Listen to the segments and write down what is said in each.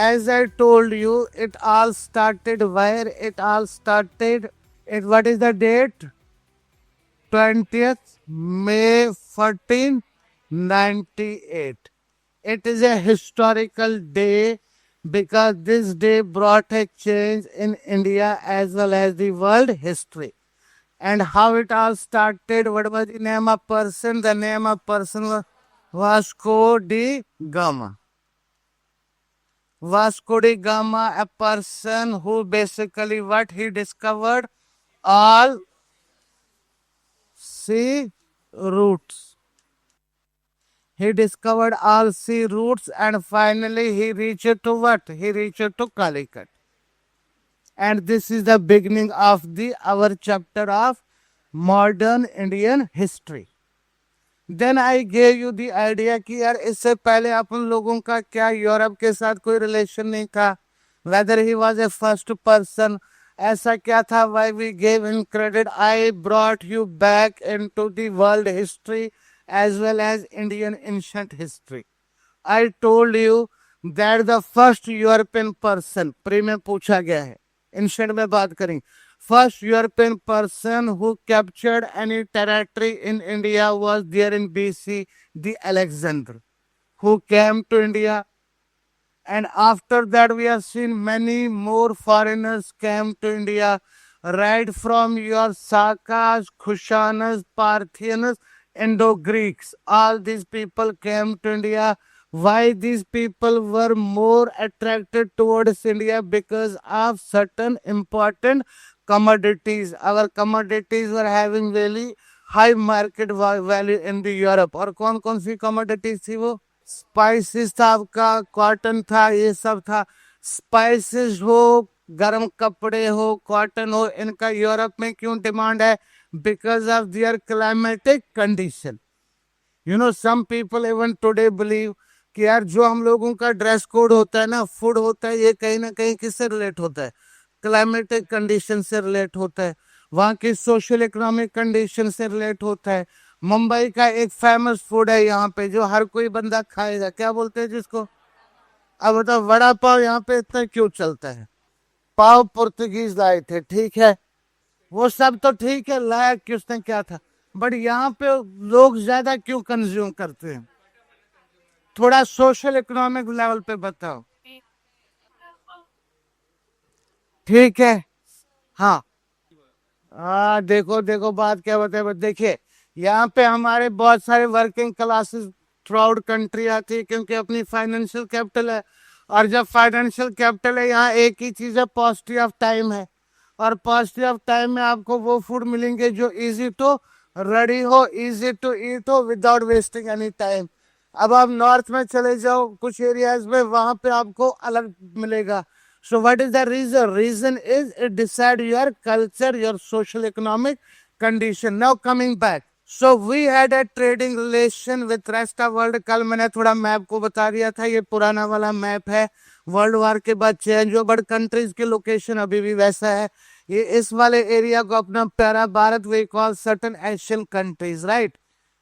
as I told you, it all started where? It all started. What is the date? 20th May 1498. It is a historical day because this day brought a change in India as well as the world history. And how it all started, what was the name of person? The name of person was Vasco da Gama. Vasco da Gama, a person who basically what he discovered? All sea routes. He discovered all sea routes and finally he reached to what? He reached to Calicut. And this is the beginning of the our chapter of modern Indian history. Then I gave you the idea कि यार इससे पहले अपन लोगों का क्या Europe के साथ कोई रिलेशन नहीं था, weather he was a first person, ऐसा क्या था, why we gave him credit. I brought you back into the world history as well as Indian ancient history. I told you that the first European person, pre में पूछा गया है, ancient में बात करेंगे. First European person who captured any territory in India was there in BC, the Alexander, who came to India. And after that, we have seen many more foreigners came to India, right from your Sakas, Kushanas, Parthians, Indo-Greeks. All these people came to India. Why these people were more attracted towards India? Because of certain important commodities. Our commodities were having really high market value in the Europe. और कौन कौन सी commodities थी वो? Spices था आपका, cotton था, ये सब था. स्पाइसेस हो, गर्म कपड़े हो, कॉटन हो, इनका यूरोप में क्यों डिमांड है? Because of their climatic condition. You know some people even today believe कि यार जो हम लोगों का ड्रेस कोड होता है ना, फूड होता है, ये कहीं ना कहीं किससे रिलेट होता है? क्लाइमेटिक कंडीशन से रिलेट होता है, वहाँ की सोशल इकोनॉमिक कंडीशन से रिलेट होता है. मुंबई का एक फेमस फूड है यहाँ पे जो हर कोई बंदा खाएगा, क्या बोलते हैं जिसको? अब बताओ, वड़ा पाव यहाँ पे इतना क्यों चलता है? पाव पुर्तगीज लाए थे, ठीक है, वो सब तो ठीक है, लाया किसने, क्या था, बट यहाँ पे लोग ज्यादा क्यों कंज्यूम करते हैं? थोड़ा सोशल इकोनॉमिक लेवल पे बताओ. ठीक है, हाँ. देखो देखो बात क्या बताए. देखिए यहाँ पे हमारे बहुत सारे working classes through out country आती है क्योंकि अपनी फाइनेंशियल कैपिटल है. और जब फाइनेंशियल कैपिटल है, यहाँ एक ही चीज है, पॉसिटी ऑफ टाइम है. और पॉसिटी ऑफ टाइम में आपको वो फूड मिलेंगे जो इजी टू रेडी हो, इजी टू ईट हो, विदाउट वेस्टिंग एनी टाइम. अब आप नॉर्थ में चले जाओ कुछ एरियाज में, वहां पे आपको अलग मिलेगा. So what is the reason? Reason is it decide your culture, your social economic condition. Now coming back. So we had a trading relation with rest of world. कल मैंने थोड़ा मैप को बता दिया था, ये पुराना वाला मैप है, वर्ल्ड वार के बाद चेंज हो, बट कंट्रीज की लोकेशन अभी भी वैसा है. ये इस वाले एरिया को अपना प्यारा Bharat we call certain Asian countries, right.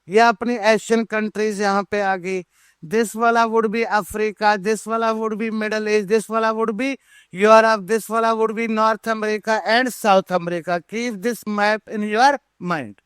ये अपनी एशियन कंट्रीज यहाँ पे आ गई. This wala would be Africa, this wala would be Middle East, this wala would be Europe, this wala would be North America and South America. Keep this map in your mind.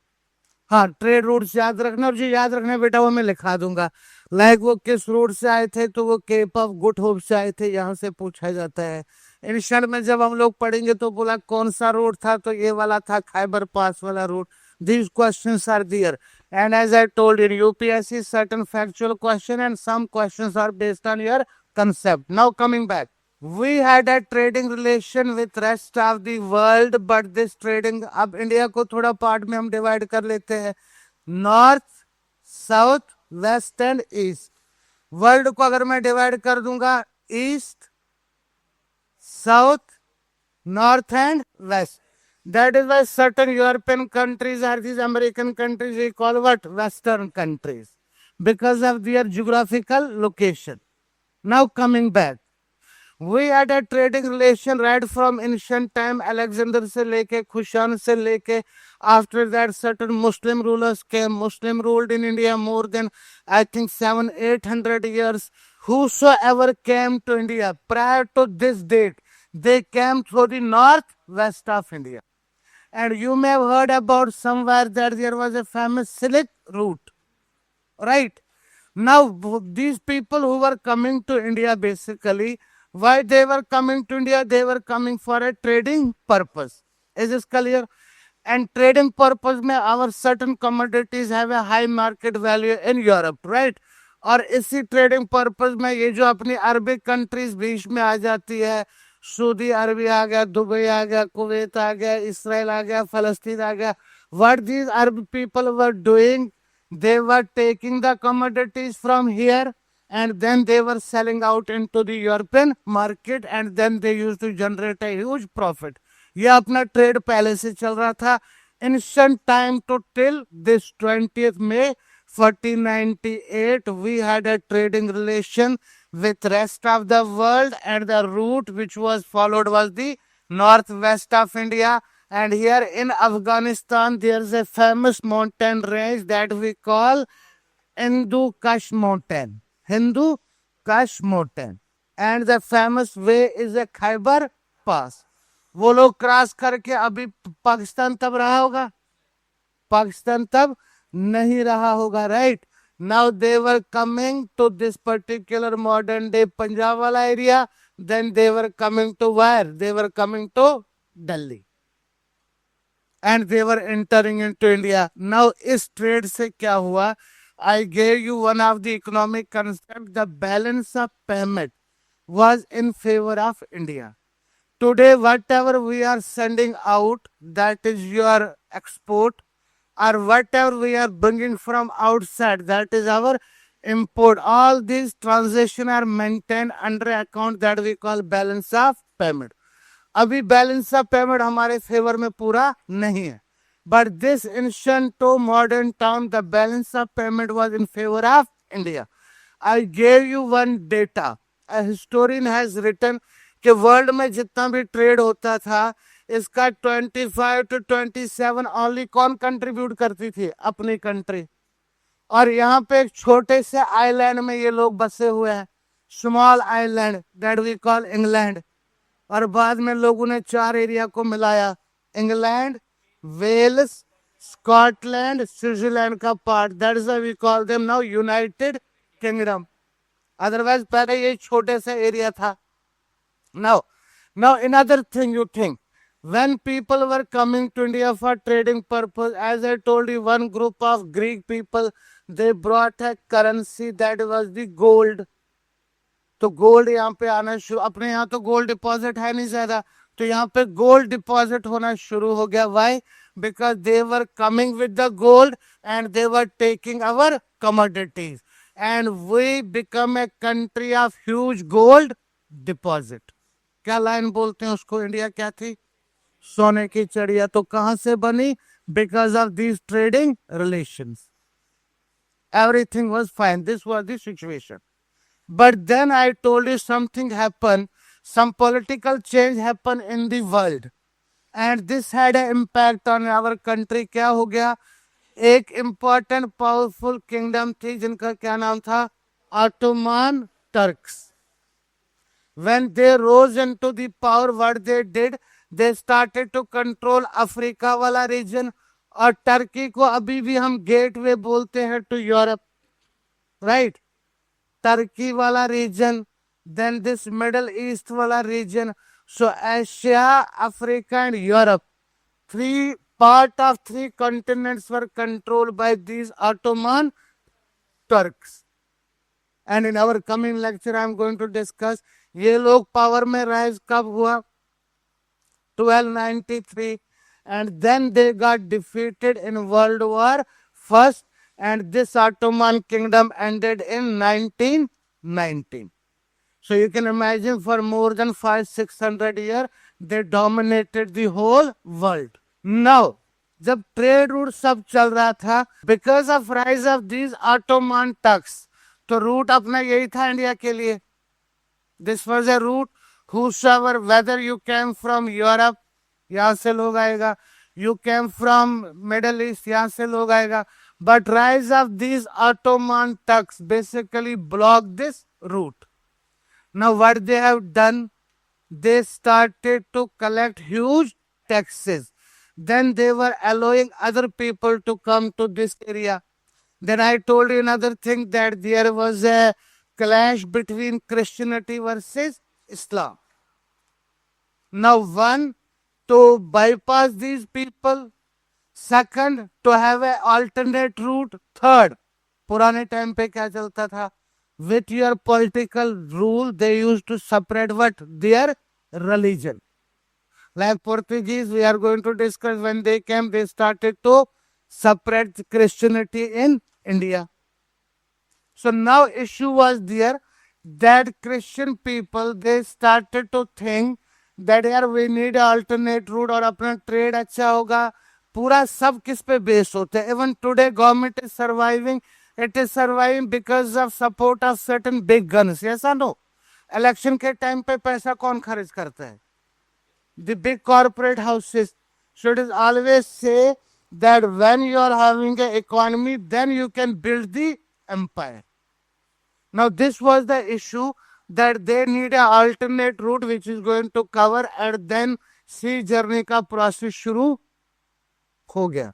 हाँ, trade routes याद रखना, और जो याद रखना बेटा वो मैं लिखा दूंगा. लाइक वो किस रूट से आए थे, तो वो केप ऑफ गुड होप से आए थे, यहाँ से पूछा जाता है. इनिशियल में जब हम लोग पढ़ेंगे तो बोला कौन सा रूट था, तो ये वाला था, खैबर पास वाला root. These questions are there. And as I told you, UPSC certain factual question and some questions are based on your concept. Now coming back. We had a trading relation with rest of the world, but this trading, अब India को थोड़ा part में हम divide कर लेते हैं, north, south, waste and east. World को अगर मैं डिवाइड कर दूंगा, east, south, north and waste. That is why certain European countries or these American countries we call what? Western countries, because of their geographical location. Now coming back, we had a trading relation right from ancient time, Alexander से लेके, Kushan से लेके. After that, certain Muslim rulers came. Muslim ruled in India more than I think 700-800 years. whosoever came to India prior to this date, they came through the northwest of India. And you may have heard about somewhere that there was a famous Silk route, right? Now, these people who were coming to India basically, why they were coming to India? They were coming for a trading purpose. Is this clear? And trading purpose में our certain commodities have a high market value in Europe, right? और इसी trading purpose में ये जो अपनी Arabic countries बीच में आ जाती है, सऊदी अरबी आ गया, दुबई आ गया, कुवैत आ गया, इसराइल आ गया, फलस्तीन आ गया. What these Arab people were doing, they were taking the commodities from here and then they were selling out into the European market and then they used to generate a huge profit. ये अपना trade पहले से चल रहा था. Ancient time to till this 20th May 1498 we had a trading relation with rest of the world, and the route which was followed was the northwest of India. And here in Afghanistan there is a famous mountain range that we call Hindu Kush mountain. Hindu Kush mountain. And the famous way is a Khyber pass. वो लोग cross करके अभी पाकिस्तान तब रहा होगा, पाकिस्तान तब नहीं रहा होगा, right? Now they were coming to this particular modern day Punjab वाला area, then they were coming to wire, they were coming to Delhi and they were entering into India. Now इस ट्रेड से क्या हुआ? I gave you one of the economic concept, the balance of payment was in favor of India. Today, whatever we are sending out, that is your export, or whatever we are bringing from outside, that is our import. All these transactions are maintained under account that we call balance of payment. अभी balance of payment हमारे favour में पूरा नहीं है, but this ancient to modern time, the balance of payment was in favor of India. I gave you one data. A historian has written कि world में जितना भी ट्रेड होता था, इसका 25 to 27 ओनली कौन कंट्रीब्यूट करती थी? अपनी कंट्री. और यहाँ पे एक छोटे से आइलैंड में ये लोग बसे हुए हैं, small island that we call England. और बाद में लोगों ने 4 एरिया को मिलाया, इंग्लैंड, वेल्स, स्कॉटलैंड, स्विट्जरलैंड का part, that is we call them now United kingdom. Otherwise पहले ये छोटे से एरिया था. Now another thing you think, when people were coming to India for trading purpose, as I told you, one group of Greek people, they brought a currency that was the gold. तो gold यहाँ पे आना शुरू, अपने यहाँ तो gold deposit है नहीं ज्यादा, तो यहाँ पे गोल्ड डिपॉजिट होना शुरू हो गया. Y? Because they were coming with the gold and they were taking our commodities and we become a country of huge gold deposit. क्या लाइन बोलते हैं उसको? इंडिया क्या थी? सोने की चिड़िया. तो कहां से बनी? Because of these trading relations. Everything was fine, this was the situation. But then I told you something happen, some political change happen in the world and this had an impact on our country. क्या हो गया? एक important powerful kingdom थी जिनका क्या नाम था? Ottoman Turks. When they rose into the power, what they did, they started to control Africa वाला रीजन. और टर्की को अभी भी हम गेटवे बोलते हैं टू यूरोप, राइट? टर्की वाला reason, then this Middle East wala region. So Asia, Africa and Europe, 3 part of 3 continents were controlled by these Ottoman Turks. And in our coming lecture I am going to discuss ये लोग power में rise कब हुआ? 1293, and then they got defeated in World War First, and this Ottoman kingdom ended in 1919. So you can imagine for more than 500-600 years they dominated the whole world. Now, जब trade route सब चल रहा था, because of rise of these Ottoman Turks, तो root अपना यही था India के लिए. This was a route whosoever, whether you came from Europe, यहाँ से लोग आएगा, you came from Middle East, यहाँ से लोग आएगा. But rise of these Ottoman Turks basically blocked this route. Now what they have done, they started to collect huge taxes. Then they were allowing other people to come to this area. Then I told you another thing, that there was a clash between Christianity versus Islam. Now, one, to bypass these people. Second, to have an alternate route. Third, पुराने time पे क्या चलता था? With your political rule, they used to separate what? Their religion. Like Portuguese, we are going to discuss, when they came, they started to separate Christianity in India. So now issue was there that Christian people, they started to think that यार we need an alternate route और अपना trade अच्छा होगा. पूरा सब किस पे based होते हैं. Even today government is surviving. It is surviving because of support of certain big guns. Yes or no? Election के टाइम पे पैसा कौन खर्च करता है? The big corporate houses. So it is always say that when you are having an economy, then you can build the empire. Now this was the issue, that they need an alternate route which is going to cover, and then sea journey का process शुरू हो गया.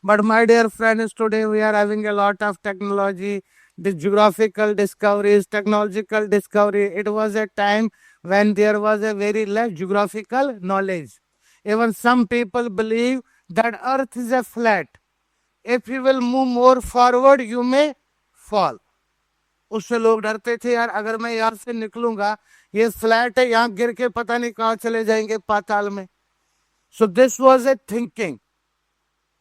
But my dear friends, today we are having a lot of technology, the geographical discoveries, technological discovery. It was a time when there was a very less geographical knowledge. Even some people believe that earth is a flat. If you will move more forward, you may fall. उससे लोग डरते थे, यार अगर मैं यहाँ से निकलूंगा, ये फ्लैट है, यहाँ गिर के पता नहीं कहाँ चले जाएंगे पाताल में. So this was a thinking.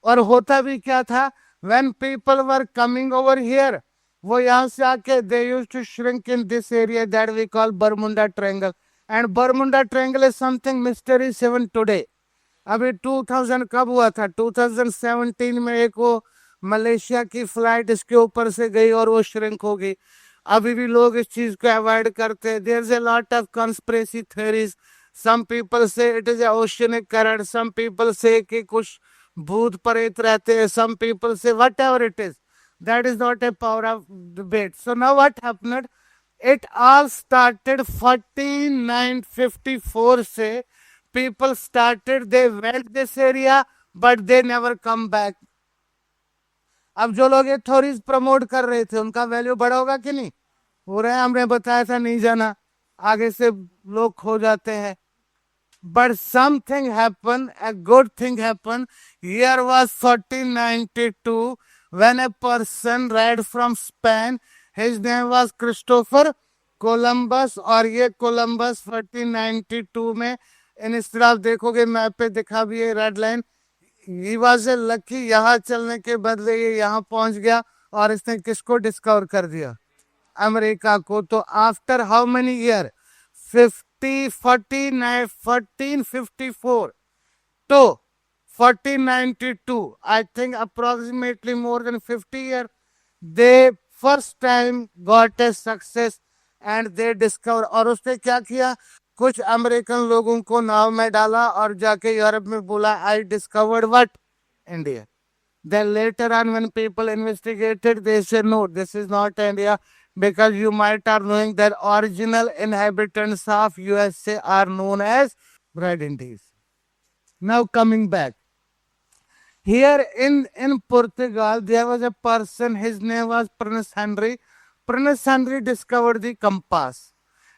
और होता भी क्या था, when people were coming over here, वो यहाँ से आके they used to shrink in this area that we call Bermuda triangle. And Bermuda triangle is something mystery seven today. अभी 2000 कब हुआ था? 2017 में एक वो मलेशिया की फ्लाइट इसके ऊपर से गई और वो श्रिंक हो गई. अभी भी लोग इस चीज को अवॉइड करते हैं. There is a lot of conspiracy theories. Some people say it is oceanic current, some people say कि कुछ भूत प्रेत रहते हैं, some people say whatever it is. That is not a power of debate. So now what happened, it all started 14954 से people started, they went this area but they never come back. अब जो लोग ये theories promote कर रहे थे, उनका value बढ़ा होगा कि नहीं? हो रहा है. हमने बताया था नहीं जाना, आगे से लोग खो जाते हैं. But something happened, a good thing happened. Year was 1492 when a person arrived from Spain. His name was Christopher Columbus. और ये कोलंबस 1492 में, इन इस तरफ देखोगे मैप पे दिखा भी है red line. He was a lucky, यहाँ चलने के बदले ये यहाँ पहुंच गया और इसने किसको डिस्कवर कर दिया? अमेरिका को. तो after how many year? 1454 to 1492, I think approximately more than 50 years, they first time got a success and they discover. और उसने क्या किया, कुछ अमेरिकन लोगों को नाव में डाला और जाके यूरोप में बोला, I discovered what? India. Then later on when people investigated, they said no, this is not India, because you might are knowing that original inhabitants of USA are known as Red Indies. Now coming back. Here in Portugal, there was a person, his name was Prince Henry. Prince Henry discovered the compass.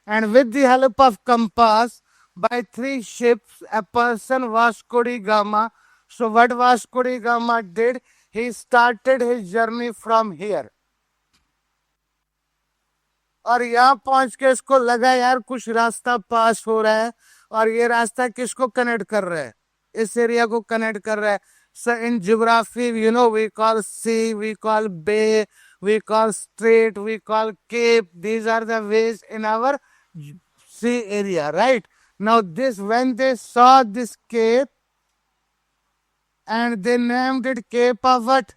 And with the help of compass, by 3 ships, a person, Vasco da Gama. So what Vasco da Gama did, he started his journey from here. और यहाँ पहुंच के इसको लगा यार कुछ रास्ता पास हो रहा है, और ये रास्ता किसको कनेक्ट कर रहा है? इस एरिया को कनेक्ट कर रहा है. So in geography, you know, we call sea, we call bay, we call strait, we call cape. These are the ways in our sea area, right? Now this, when they saw this cape, and they named it Cape of what?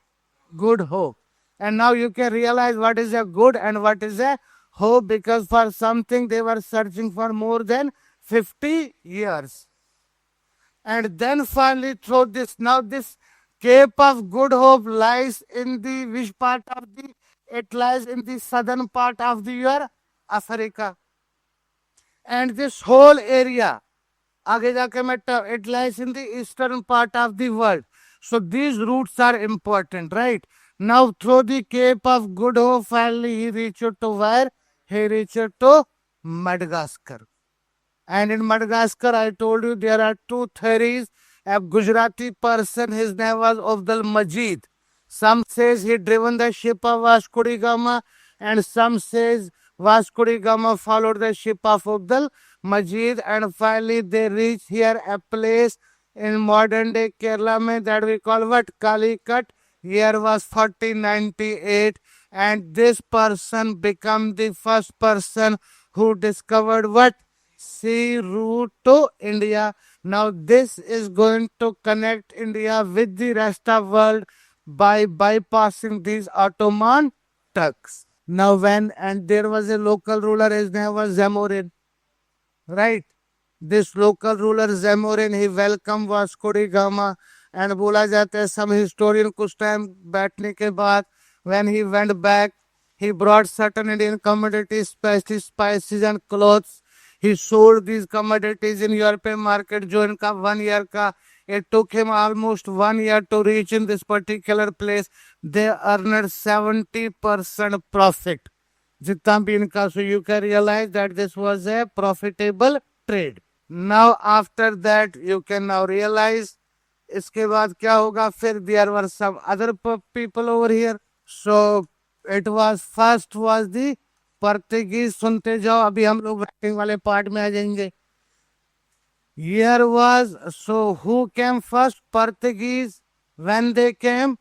Good Hope. And now you can realize what is a good and what is a hope, because for something they were searching for more than 50 years. And then finally through this, now this Cape of Good Hope lies in the which part of the? It lies in the southern part of the your Africa. And this whole area, आगे जाके मैं it lies in the eastern part of the world. So these routes are important, right? Now through the Cape of Good Hope, finally he reached to where? He reached to Madagascar. And in Madagascar, I told you there are two theories. A Gujarati person, his name was Abdul Majid. Some says he driven the ship of Vasco da Gama, and some says Vasco da Gama followed the ship of Abdul Majid, and finally they reach here a place in modern day Kerala mein that we call what? Calicut. Year was 1498, and this person become the first person who discovered what? Sea route to India. Now this is going to connect India with the rest of world by bypassing these Ottoman Turks. Now and there was a local ruler, his name was Zamorin, right? This local ruler Zamorin, he welcomed Vasco da Gama, and बोला जाता है some historian कुछ time बैठने के बाद when he went back, he brought certain Indian commodities, spices and clothes. He sold these commodities in European market जो इनका 1 year का. It took him almost 1 year to reach in this particular place. They earned 70% profit. जितना भी इनका, so you can realize that this was a profitable trade. Now after that you can now realize इसके बाद क्या होगा फिर there were some other people over here. So it was first was the Portuguese. सुनते जाओ, अभी हम लोग राइटिंग वाले पार्ट में आ जाएंगे. Year was, so who came first? Portuguese. When they came?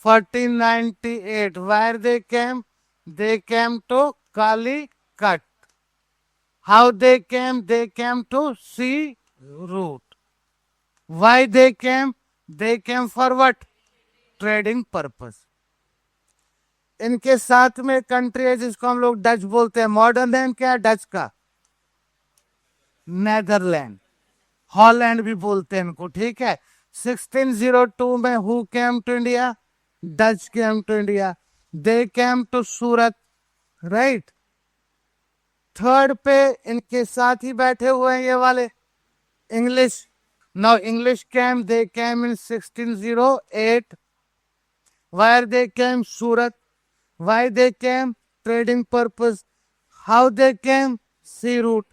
1498. Where they came? They came to Calicut. How they came? They came to sea route. Why they came? They came for what? Trading purpose. इनके साथ में country है जिसको हम लोग Dutch बोलते हैं. Modern name क्या है डच का? नेदरलैंड. हॉलैंड भी बोलते हैं इनको, ठीक है. 1602 में who came to India? Dutch came to India. They came to Surat, right. Third पे इनके साथ ही बैठे हुए हैं ये वाले English. Now English came, they came in 1608. Where they came? Surat. Why they came? Trading purpose. How they came? Sea route.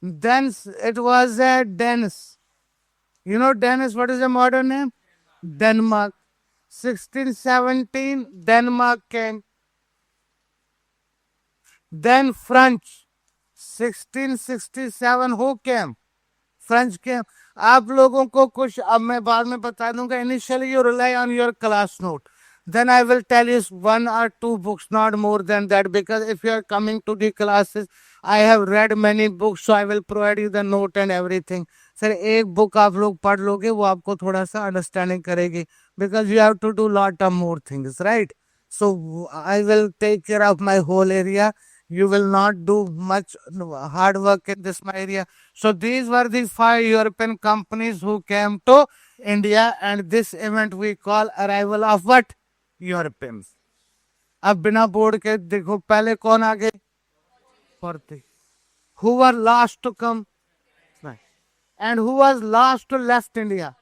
Then it was a Danes. You know Danes, what is the modern name? Denmark. 1617, Denmark came. Then French. 1667, who came? French came. आप लोगों को कुछ अब मैं बाद में बता दूंगा. Initially you rely on your class note. Then I will tell you 1 or 2 books, not more than that, because if you are coming to the classes, I have read many books, so I will provide you the note and everything. Sir एक book आप लोग पढ़ लोगे वो आपको थोड़ा सा understanding करेगी, because you have to do lot of more things, right? So I will take care of my whole area. You will not do much hard work in this my area. So these were the 5 European companies who came to India, and this event we call arrival of what? Europeans. अब बिना board के देखो पहले कौन आ गए? Portuguese. Who were last to come? And who was last to left India?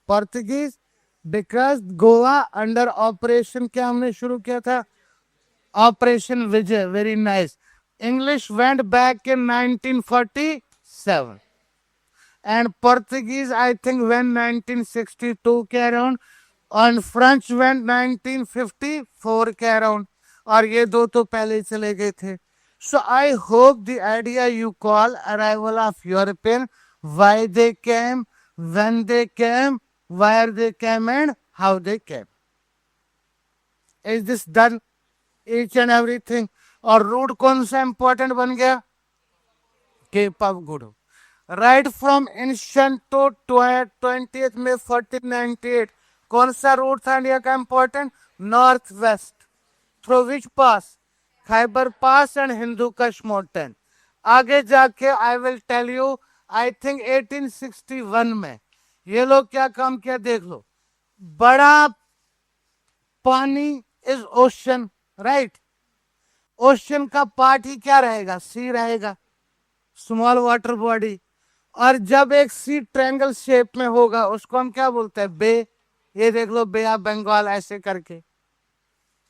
Portuguese. Because Goa under operation क्या हमने शुरू किया था? Operation Vijay. Very nice. English went back in 1947. And Portuguese, I think, went 1962 के around. And French went 1954 के around. और ये दो तो पहले चले गए थे. So I hope the idea you call arrival of European, why they came, when they came, where they came, and how they came. Is this done? Each and everything. और route कौन सा important बन गया? Cape of Good Hope. Right from ancient to 20th May 1498. कौन सा root था India का important? North west. Through which pass? Khyber Pass and Hindu Kush Mountain. आगे जाके I will tell you, I think 1861 में ये लोग क्या काम किया देख लो, बड़ा पानी इज ओशन, राइट, ओशन का पार्ट ही क्या रहेगा, सी रहेगा, स्मॉल वाटर बॉडी। और जब एक सी ट्रायंगल शेप में होगा उसको हम क्या बोलते हैं, बे। ये देख लो, बे ऑफ बंगाल ऐसे करके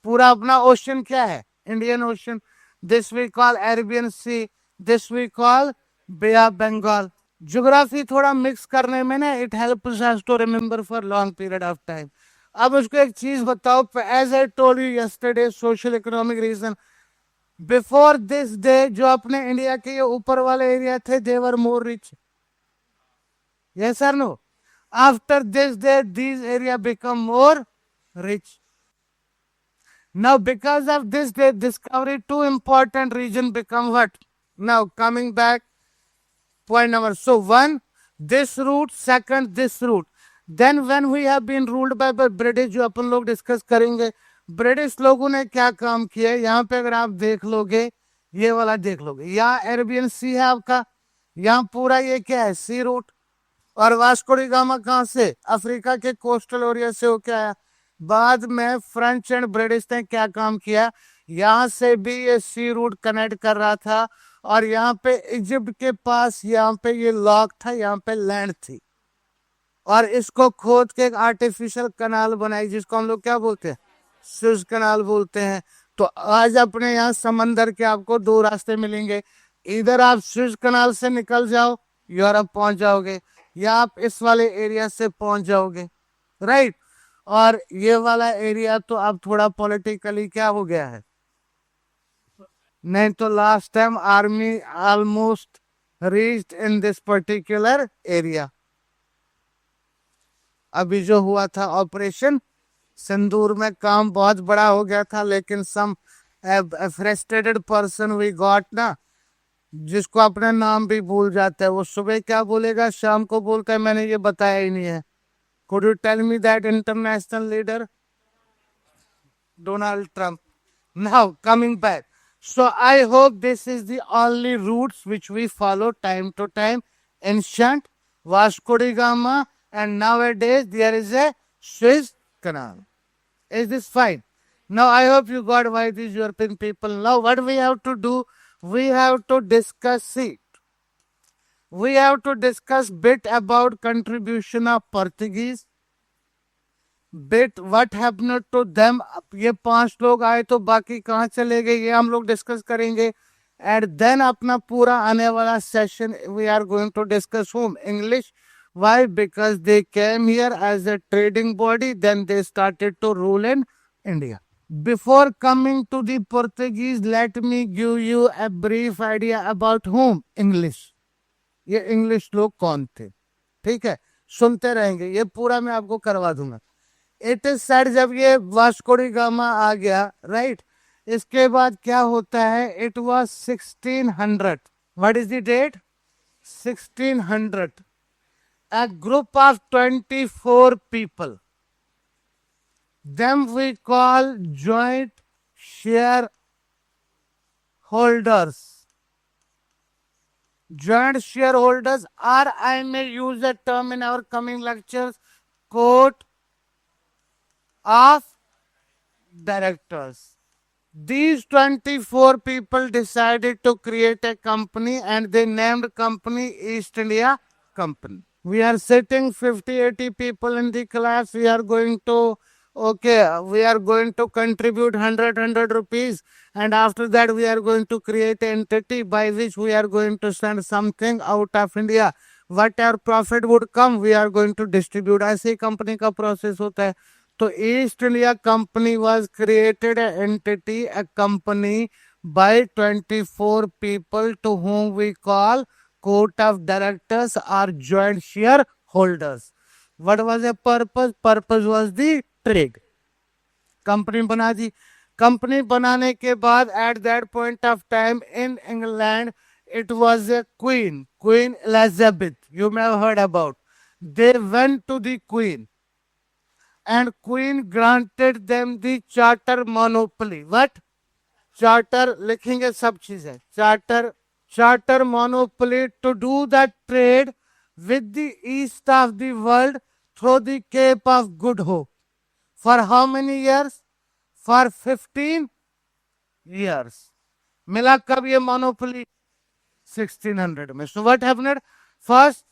पूरा अपना ओशन क्या है, Indian ocean. This we call Arabian sea, this we call bay of Bengal. Geography थोड़ा मिक्स करने में ना, it helps us to remember for long period of time. अब उसको एक चीज बताओ, as I told you yesterday, social economic reason, before this day जो अपने इंडिया के ये ऊपर वाले एरिया थे, they were more rich, yes or no? After this day these area become more rich. Now because of this day discovery, two important region become what? Now coming back, point number, so one, this route, second this route. Then when we have been ruled by British, जो अपन लोग discuss करेंगे, British लोगों ने क्या काम किया, यहाँ पे अगर आप देख लोगे, ये वाला देख लोगे, यहाँ अरेबियन सी है आपका, यहाँ पूरा ये क्या है, सी रूट। और वास्को डी गामा कहां से, अफ्रीका के कोस्टल एरिया से होके आया। बाद में फ्रेंच एंड ब्रिटिश ने क्या काम किया, यहां से भी ये सी रूट कनेक्ट कर रहा था, और यहाँ पे इजिप्ट के पास यहाँ पे ये लॉक था, यहाँ पे लैंड थी, और इसको खोद के एक आर्टिफिशियल कनाल बनाई, जिसको हम लोग क्या बोलते हैं, सुएज कनाल बोलते हैं। तो आज अपने यहाँ समंदर के आपको दो रास्ते मिलेंगे, इधर आप सुएज कनाल से निकल जाओ, यूरोप पहुंच जाओगे, या आप इस वाले एरिया से पहुंच जाओगे, राइट। और ये वाला एरिया तो अब थोड़ा पॉलिटिकली क्या हो गया है, नहीं तो last time army almost reached in this particular area. अभी जो हुआ था ऑपरेशन सिंदूर में, काम बहुत बड़ा हो गया था, लेकिन सम फ्रस्ट्रेटेड पर्सन वी गॉट ना, जिसको अपना नाम भी भूल जाता है, वो सुबह क्या बोलेगा शाम को बोलता है मैंने ये बताया ही नहीं है। Could you tell me that international leader, Donald Trump. Now coming back, so I hope this is the only routes which we follow time to time, ancient, Vasco da Gama, and nowadays there is a Suez Canal. Is this fine? Now I hope you got why these European people. Now what we have to do, we have to discuss it. We have to discuss bit about contribution of Portuguese, bit what happened to them. ये 5 लोग आए तो बाकी कहाँ चले गए, ये हम लोग डिस्कस करेंगे। एंड देन अपना पूरा आने वाला session we are going to discuss home English. Why? Because they came here as a trading body, then they started to rule in India. Before coming to the Portuguese, let me give you a brief idea about whom, English. ये English लोग कौन थे, ठीक है, सुनते रहेंगे, ये पूरा मैं आपको करवा दूंगा। इट इज सेड, जब ये वास्को डी गामा आ गया, राइट, इसके बाद क्या होता है, it was 1600। What is the date, 1600। A group of 24 people, them we call joint shareholders. Joint shareholders, or I may use a term in our coming lectures, court of directors. These 24 people decided to create a company, and they named company East India Company. We are sitting 50-80 people in the class. We are going to, okay, we are going to contribute 100 rupees, and after that we are going to create an entity by which we are going to send something out of India. Whatever profit would come, we are going to distribute. ऐसे company का process होता है। तो east India company was created an entity, a company by 24 people to whom we call court of directors or joint shareholders. What was the purpose? Purpose was the trade. Company बना दी। Company बनाने के बाद at that point of time in England, it was a queen, Queen Elizabeth. You may have heard about. They went to the queen, and queen granted them the charter monopoly. What? Charter लिखेंगे, सब चीजें, charter monopoly to do that trade with the east of the world through the Cape of Good Hope. For how many years? For 15 years. मिला कब ये monopoly? 1600 में. So what happened? First,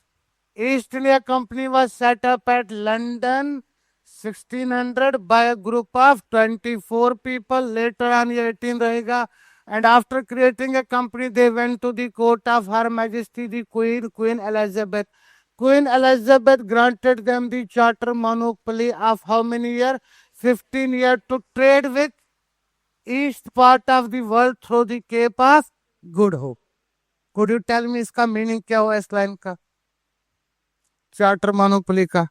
East India Company was set up at London 1600 by a group of 24 people. Later on ये 18 रहेगा. And after creating a company, they went to the court of Her Majesty the Queen Elizabeth. Queen Elizabeth granted them the charter monopoly of how many years? 15 years to trade with east part of the world through the Cape of Good Hope. Could you tell me इसका meaning क्या हुआ इस line का, charter monopoly का?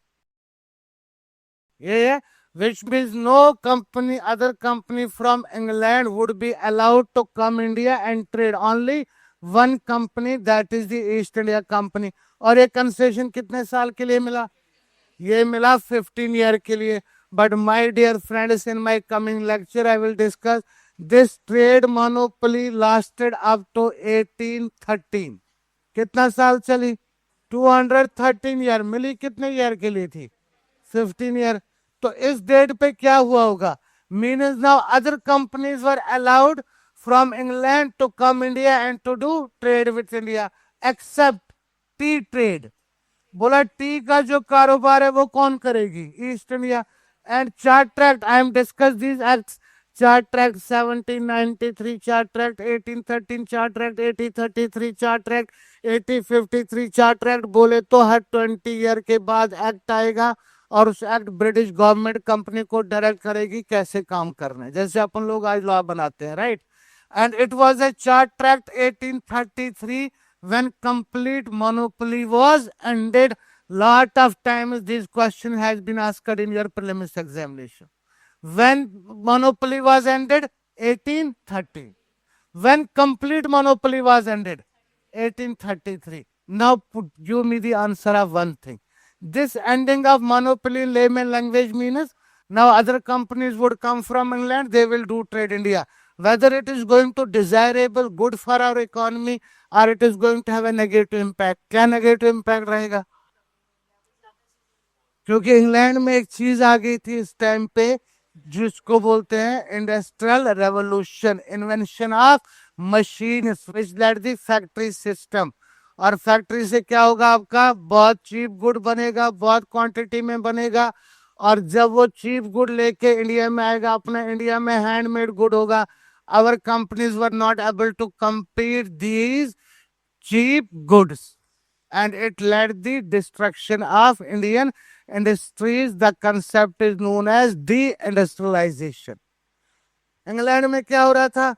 ये which means no company, other company from England would be allowed to come India and trade. Only one company, that is the East India Company. और ये concession कितने साल के लिए मिला? ये मिला 15 ईयर के लिए. But my dear friends, in my coming lecture, I will discuss this trade monopoly lasted up to 1813. कितना साल चली? 213 ईयर. मिली कितने ईयर के लिए थी? 15 ईयर. तो इस डेट पे क्या हुआ होगा? Means now other companies were allowed from England to come India and to do trade with India, except tea trade. बोला टी का जो कारोबार है वो कौन करेगी? East India. And chart tract, I am discuss this acts. Chart tract 1793, chart tract 1813, chart tract 1833, chart tract 1853. Chart tract बोले तो हर 20 ईयर के बाद एक्ट आएगा और उस एक्ट ब्रिटिश गवर्नमेंट कंपनी को डायरेक्ट करेगी कैसे काम करना है, जैसे अपन लोग आज लॉ बनाते हैं, right? And it was a chart tract 1833 when complete monopoly was ended. Lot of times this question has been asked in your preliminary examination. When monopoly was ended? 1830. When complete monopoly was ended? 1833. Now give me the answer of one thing. This ending of monopoly in layman language means now other companies would come from England, they will do trade India. Whether it is going to desirable, good for our economy, or it is going to have a negative impact. क्या negative impact रहेगा? क्योंकि England में एक चीज आ गई थी इस time पे जिसको बोलते हैं industrial revolution, invention of machine which lead the factory system. और फैक्ट्री से क्या होगा? आपका बहुत चीप गुड बनेगा, बहुत क्वांटिटी में बनेगा. और जब वो चीप गुड लेके इंडिया में आएगा, अपना इंडिया में हैंडमेड गुड होगा. Our companies were not able to compete these cheap goods and it led the destruction of Indian industries. The concept is known as de-industrialization. England में क्या हो रहा था?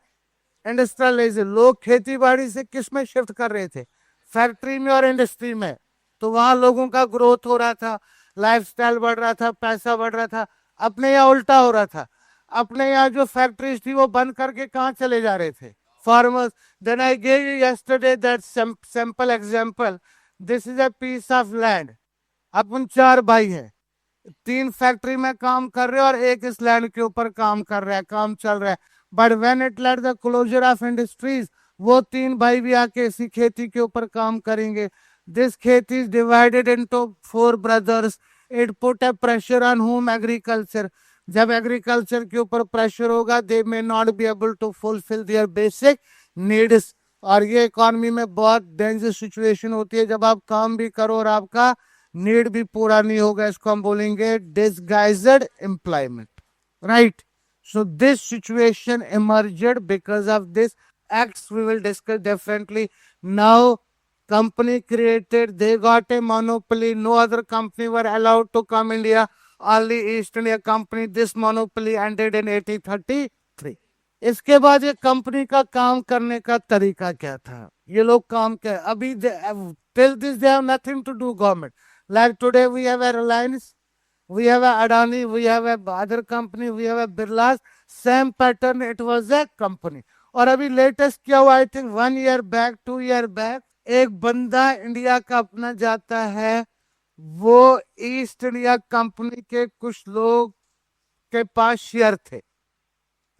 इंडस्ट्रियलाइजेशन. लोग खेती बाड़ी से किस में शिफ्ट कर रहे थे? फैक्ट्री में और इंडस्ट्री में. तो वहां लोगों का ग्रोथ हो रहा था, लाइफस्टाइल बढ़ रहा था, पैसा बढ़ रहा था. अपने यहाँ उल्टा हो रहा था. अपने यहाँ जो फैक्ट्रीज थी वो बंद करके कहाँ चले जा रहे थे? Farmers. Then I gave you yesterday that sample example. This is a piece of land. अपन 4 भाई हैं, 3 फैक्ट्री में काम कर रहे हैं और एक इस लैंड के ऊपर काम कर रहा है, काम चल रहा है. But when it let the closure of industries, वो 3 भाई भी आके इसी खेती के ऊपर काम करेंगे. दिस खेती is divided into 4 brothers. It put a pressure on home? Agriculture. जब एग्रीकल्चर के ऊपर प्रेशर होगा, they may not be able to fulfil their basic needs. और ये इकोनॉमी में बहुत डेंजर सिचुएशन होती है जब आप काम भी करो और आपका नीड भी पूरा नहीं होगा. इसको हम बोलेंगे disguised employment, right? So this situation emerged because of this acts we will discuss differently. Now company created, they got a monopoly. No other company were allowed to come India, only East India Company. This monopoly ended in 1833. इसके बाद ये company का काम करने का तरीका क्या था? ये लोग काम क्या अभी till this they have nothing to do government. Like today we have a Reliance, we have a Adani, we have a other company, we have a Birlas. Same pattern, it was a company. और अभी latest क्या हुआ? I think 1 year back, 2 year back, एक बंदा India का अपना जाता है, वो ईस्ट इंडिया कंपनी के कुछ लोग के पास शेयर थे.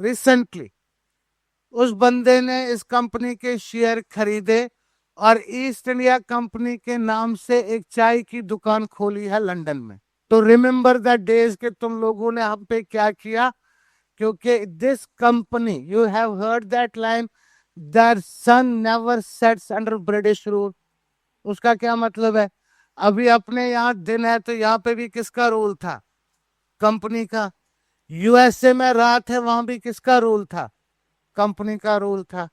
रिसेंटली उस बंदे ने इस कंपनी के शेयर खरीदे और ईस्ट इंडिया कंपनी के नाम से एक चाय की दुकान खोली है लंदन में। तो रिमेंबर द डेज के तुम लोगों ने हम पे क्या किया, क्योंकि this company, you have heard that line, that sun never sets under British rule. उसका क्या मतलब है? अभी अपने यहाँ दिन है तो यहाँ पे भी किसका रूल था? कंपनी का। यूएसए में रात है, वहां भी किसका रूल था? कंपनी का रूल था।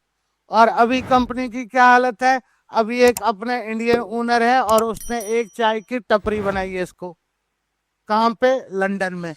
और अभी कंपनी की क्या हालत है? अभी एक अपने इंडियन ओनर है और उसने एक चाय की टपरी बनाई है इसको, कहां पे? लंदन में।